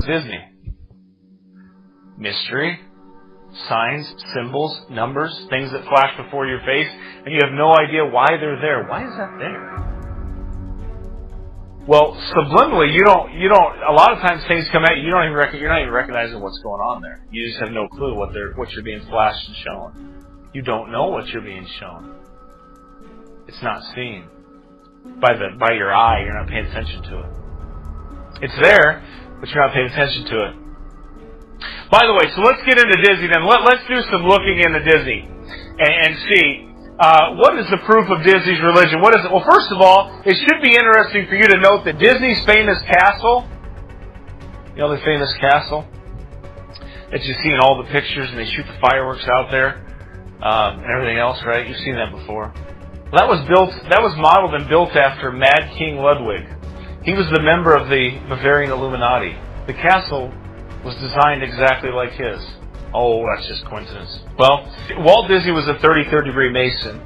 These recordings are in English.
Disney? Mystery, signs, symbols, numbers, things that flash before your face, and you have no idea why they're there. Why is that there? Well, subliminally, you don't. A lot of times things come at you. You're not even recognizing what's going on there. You just have no clue what you're being flashed and shown. You don't know what you're being shown. It's not seen by your eye. You're not paying attention to it. It's there, but you're not paying attention to it. By the way, so let's get into Disney then. Let's do some looking into Disney and see. What is the proof of Disney's religion? What is it? Well, first of all, it should be interesting for you to note that Disney's famous castle, you know the famous castle that you see in all the pictures and they shoot the fireworks out there and everything else, right? You've seen that before. Well, that was modeled and built after Mad King Ludwig. He was the member of the Bavarian Illuminati. The castle was designed exactly like his. Oh, that's just coincidence. Well, Walt Disney was a 33rd degree Mason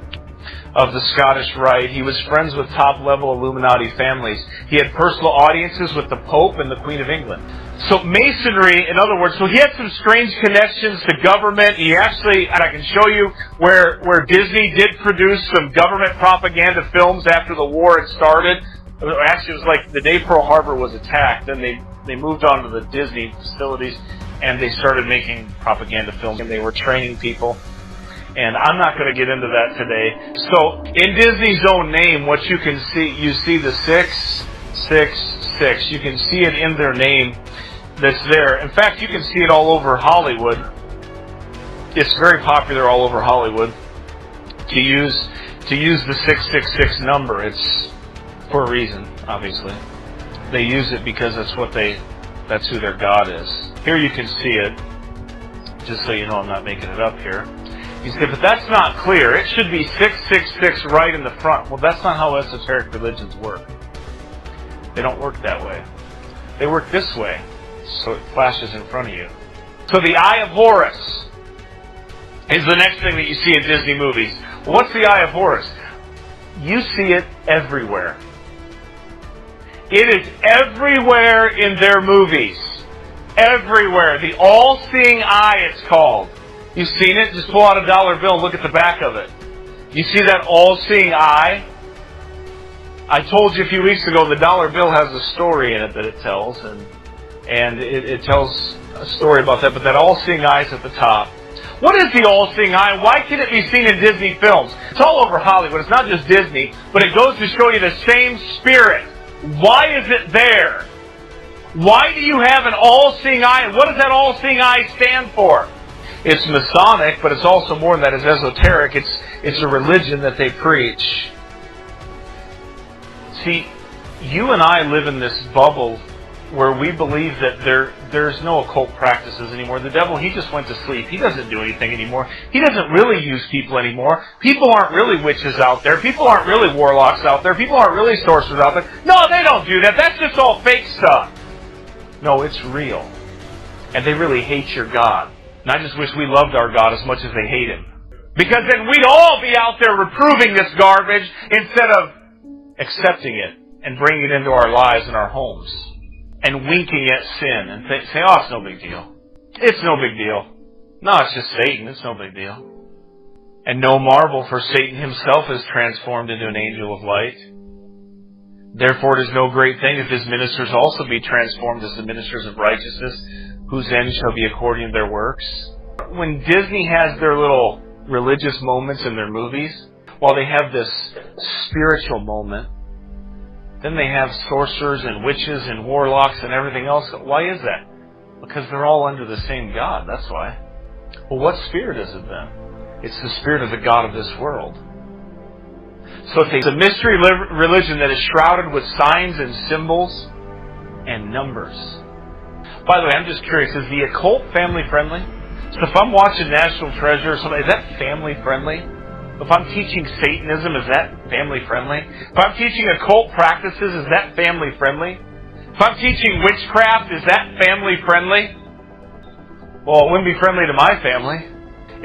of the Scottish Rite. He was friends with top-level Illuminati families. He had personal audiences with the Pope and the Queen of England. So Masonry, in other words, so he had some strange connections to government. He actually, and I can show you where Disney did produce some government propaganda films after the war had started. Actually, it was like the day Pearl Harbor was attacked. Then they moved on to the Disney facilities and they started making propaganda films. And they were training people. And I'm not going to get into that today. So in Disney's own name, what you can see, you see the 666. You can see it in their name that's there. In fact, you can see it all over Hollywood. It's very popular all over Hollywood to use the 666 number. It's for a reason, obviously. They use it because that's who their God is. Here you can see it, just so you know I'm not making it up here. You say, but that's not clear. It should be 666 right in the front. Well, that's not how esoteric religions work. They don't work that way. They work this way, so it flashes in front of you. So the Eye of Horus is the next thing that you see in Disney movies. Well, what's the Eye of Horus? You see it everywhere. It is everywhere in their movies. Everywhere. The all-seeing eye, it's called. You've seen it? Just pull out a dollar bill and look at the back of it. You see that all-seeing eye? I told you a few weeks ago the dollar bill has a story in it that it tells, and it tells a story about that, but that all-seeing eye is at the top. What is the all-seeing eye? Why can it be seen in Disney films? It's all over Hollywood. It's not just Disney, but it goes to show you the same spirit. Why is it there? Why do you have an all-seeing eye? And what does that all-seeing eye stand for? It's Masonic, but it's also more than that. It's esoteric. It's a religion that they preach. See, you and I live in this bubble where we believe that there's no occult practices anymore. The devil, he just went to sleep. He doesn't do anything anymore. He doesn't really use people anymore. People aren't really witches out there. People aren't really warlocks out there. People aren't really sorcerers out there. No, they don't do that. That's just all fake stuff. No, it's real. And they really hate your God. And I just wish we loved our God as much as they hate Him. Because then we'd all be out there reproving this garbage instead of accepting it and bringing it into our lives and our homes. And winking at sin and say, oh, it's no big deal. It's no big deal. No, it's just Satan. It's no big deal. And no marvel, for Satan himself is transformed into an angel of light. Therefore it is no great thing if his ministers also be transformed as the ministers of righteousness, whose end shall be according to their works. When Disney has their little religious moments in their movies, while they have this spiritual moment, then they have sorcerers and witches and warlocks and everything else. Why is that? Because they're all under the same God, that's why. Well, what spirit is it then? It's the spirit of the God of this world. So it's a mystery religion that is shrouded with signs and symbols and numbers. By the way, I'm just curious, is the occult family friendly? So if I'm watching National Treasure or something, is that family friendly? If I'm teaching Satanism, is that family friendly? If I'm teaching occult practices, is that family friendly? If I'm teaching witchcraft, is that family friendly? Well, it wouldn't be friendly to my family.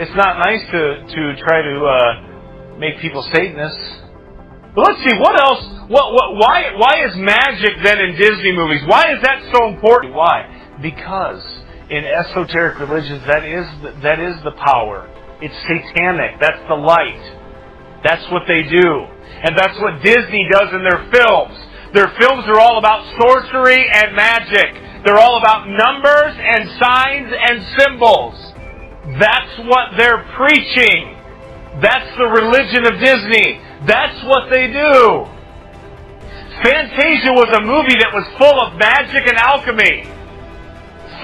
It's not nice to try to make people Satanists. But let's see, what else? Why is magic then in Disney movies? Why is that so important? Why? Because in esoteric religions, that is the power. It's satanic. That's the light. That's what they do. And that's what Disney does in their films. Their films are all about sorcery and magic. They're all about numbers and signs and symbols. That's what they're preaching. That's the religion of Disney. That's what they do. Fantasia was a movie that was full of magic and alchemy.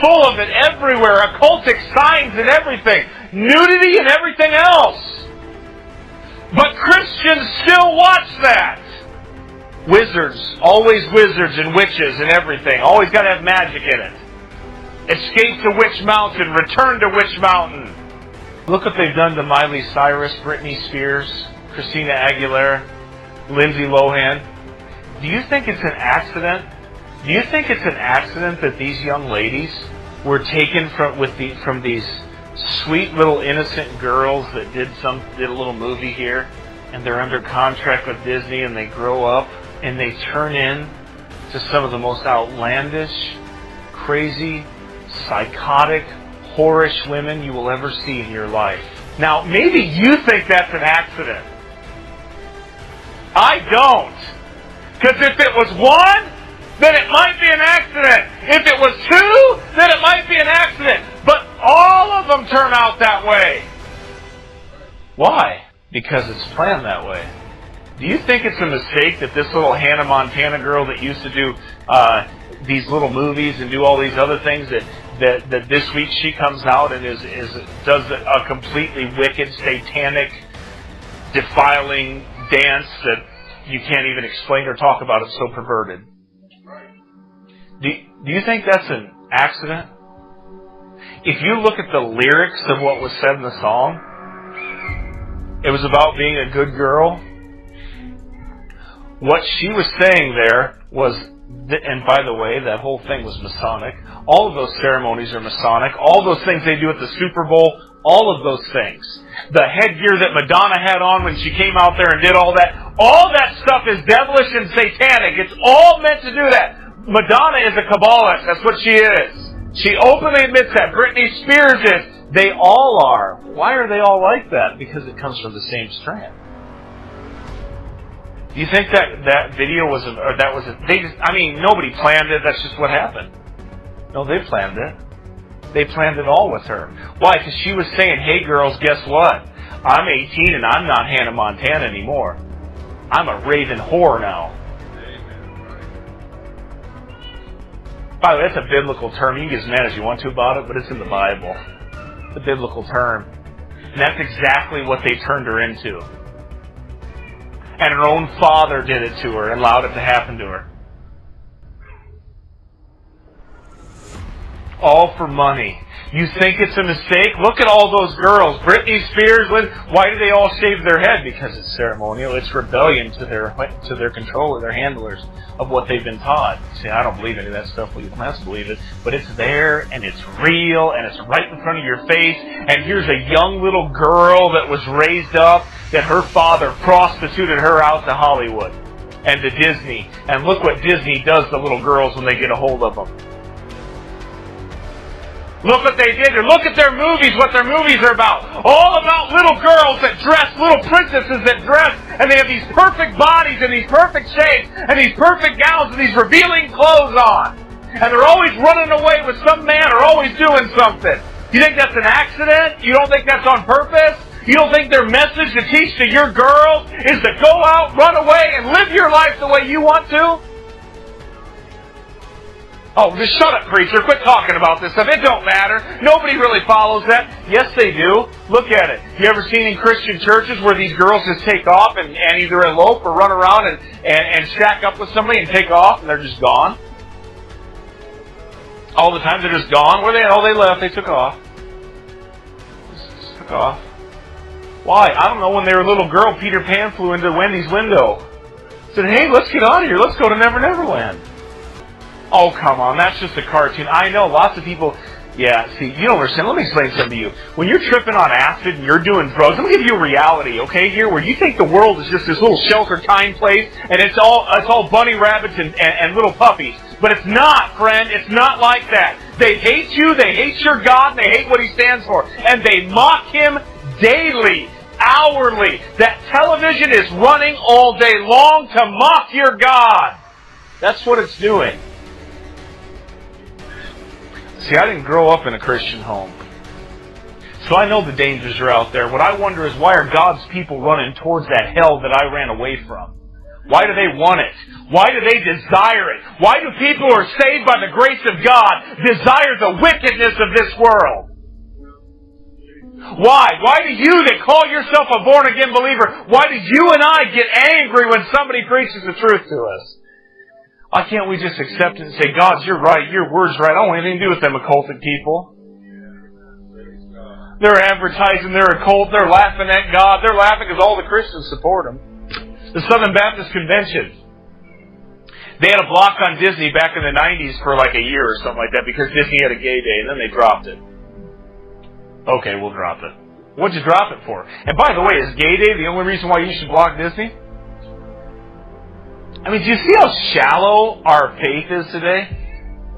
Full of it everywhere. Occultic signs and everything. Nudity and everything else. But Christians still watch that. Wizards. Always wizards and witches and everything. Always got to have magic in it. Escape to Witch Mountain. Return to Witch Mountain. Look what they've done to Miley Cyrus, Britney Spears, Christina Aguilera, Lindsay Lohan. Do you think it's an accident? Do you think it's an accident that these young ladies were taken from these sweet little innocent girls that did a little movie here, and they're under contract with Disney, and they grow up and they turn in to some of the most outlandish, crazy, psychotic, whorish women you will ever see in your life? Now, maybe you think that's an accident. I don't. Because if it was one, then it might be an accident. If it was two, then it might be an accident. But all of them turn out that way. Why? Because it's planned that way. Do you think it's a mistake that this little Hannah Montana girl that used to do these little movies and do all these other things, that this week she comes out and does a completely wicked, satanic, defiling dance that you can't even explain or talk about? It's so perverted. Do you think that's an accident? If you look at the lyrics of what was said in the song, it was about being a good girl. What she was saying there was, and by the way, that whole thing was Masonic. All of those ceremonies are Masonic. All those things they do at the Super Bowl, all of those things. The headgear that Madonna had on when she came out there and did all that stuff is devilish and satanic. It's all meant to do that. Madonna is a Kabbalist. That's what she is. She openly admits that. Britney Spears is. They all are. Why are they all like that? Because it comes from the same strand. Do you think that video was, nobody planned it. That's just what happened. No, they planned it. They planned it all with her. Why? Because she was saying, hey girls, guess what? I'm 18 and I'm not Hannah Montana anymore. I'm a raven whore now. By the way, that's a biblical term. You can get as mad as you want to about it, but it's in the Bible. It's a biblical term. And that's exactly what they turned her into. And her own father did it to her and allowed it to happen to her. All for money. You think it's a mistake? Look at all those girls. Britney Spears, why do they all shave their head? Because it's ceremonial. It's rebellion to their controller, their handlers, of what they've been taught. See, I don't believe any of that stuff. Well, you don't have to believe it. But it's there, and it's real, and it's right in front of your face. And here's a young little girl that was raised up, that her father prostituted her out to Hollywood and to Disney. And look what Disney does to little girls when they get a hold of them. Look what they did. Look at their movies, what their movies are about. All about little girls that dress, little princesses that dress, and they have these perfect bodies and these perfect shapes and these perfect gowns and these revealing clothes on. And they're always running away with some man or always doing something. You think that's an accident? You don't think that's on purpose? You don't think their message to teach to your girls is to go out, run away, and live your life the way you want to? Oh, just shut up, preacher. Quit talking about this stuff. It don't matter. Nobody really follows that. Yes, they do. Look at it. You ever seen in Christian churches where these girls just take off and either elope or run around and shack up with somebody and take off and they're just gone? All the time they're just gone. Where they at? Oh, they left. They took off. Just took off. Why? I don't know. When they were a little girl, Peter Pan flew into Wendy's window. Said, hey, let's get out of here. Let's go to Never Never Land. Oh, come on. That's just a cartoon. I know. Lots of people... Yeah, see, you don't understand. Let me explain something to you. When you're tripping on acid and you're doing drugs, let me give you a reality, okay, here, where you think the world is just this little sheltered, kind place, and it's all bunny rabbits and little puppies. But it's not, friend. It's not like that. They hate you, they hate your God, and they hate what He stands for. And they mock Him daily, hourly. That television is running all day long to mock your God. That's what it's doing. See, I didn't grow up in a Christian home. So I know the dangers are out there. What I wonder is, why are God's people running towards that hell that I ran away from? Why do they want it? Why do they desire it? Why do people who are saved by the grace of God desire the wickedness of this world? Why? Why do you that call yourself a born-again believer, why do you and I get angry when somebody preaches the truth to us? Why can't we just accept it and say, God, you're right, your word's right, I don't want anything to do with them occulted people. They're advertising their occult, they're laughing at God, they're laughing because all the Christians support them. The Southern Baptist Convention, they had a block on Disney back in the 90s for like a year or something like that because Disney had a gay day, and then they dropped it. Okay, we'll drop it. What'd you drop it for? And by the way, is gay day the only reason why you should block Disney? I mean, do you see how shallow our faith is today?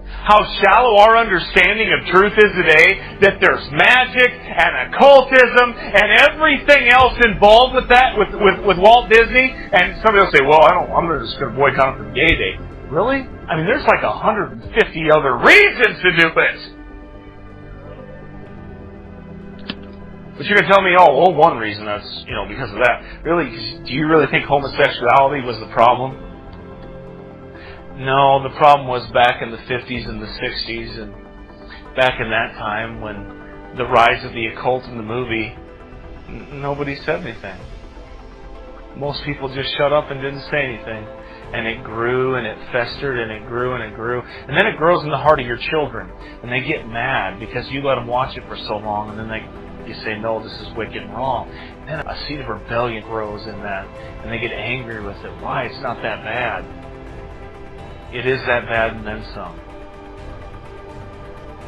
How shallow our understanding of truth is today, that there's magic and occultism and everything else involved with that, with Walt Disney. And somebody will say, well, I'm just going to boycott him for Gay Day. Really? I mean, there's like 150 other reasons to do it. But you're going to tell me, oh, well, one reason, that's, because of that. Really? Do you really think homosexuality was the problem? No, the problem was back in the 50s and the 60s, and back in that time when the rise of the occult in the movie, nobody said anything. Most people just shut up and didn't say anything. And it grew and it festered and it grew and it grew. And then it grows in the heart of your children. And they get mad because you let them watch it for so long, and then you say, no, this is wicked and wrong. And then a seed of rebellion grows in that, and they get angry with it. Why? It's not that bad. It is that bad and then some.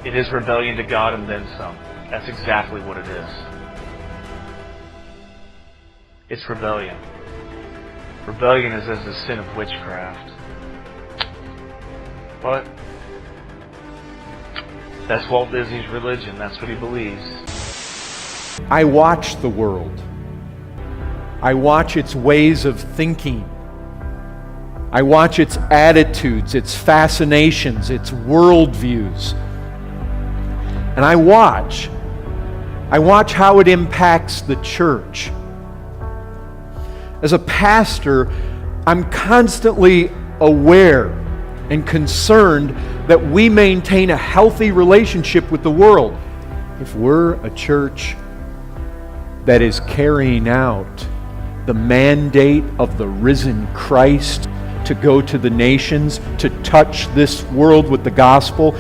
It is rebellion to God and then some. That's exactly what it is. It's rebellion. Rebellion is as the sin of witchcraft. But that's Walt Disney's religion. That's what he believes. I watch the world. I watch its ways of thinking. I watch its attitudes, its fascinations, its worldviews. And I watch how it impacts the church. As a pastor, I'm constantly aware and concerned that we maintain a healthy relationship with the world. If we're a church that is carrying out the mandate of the risen Christ to go to the nations, to touch this world with the gospel,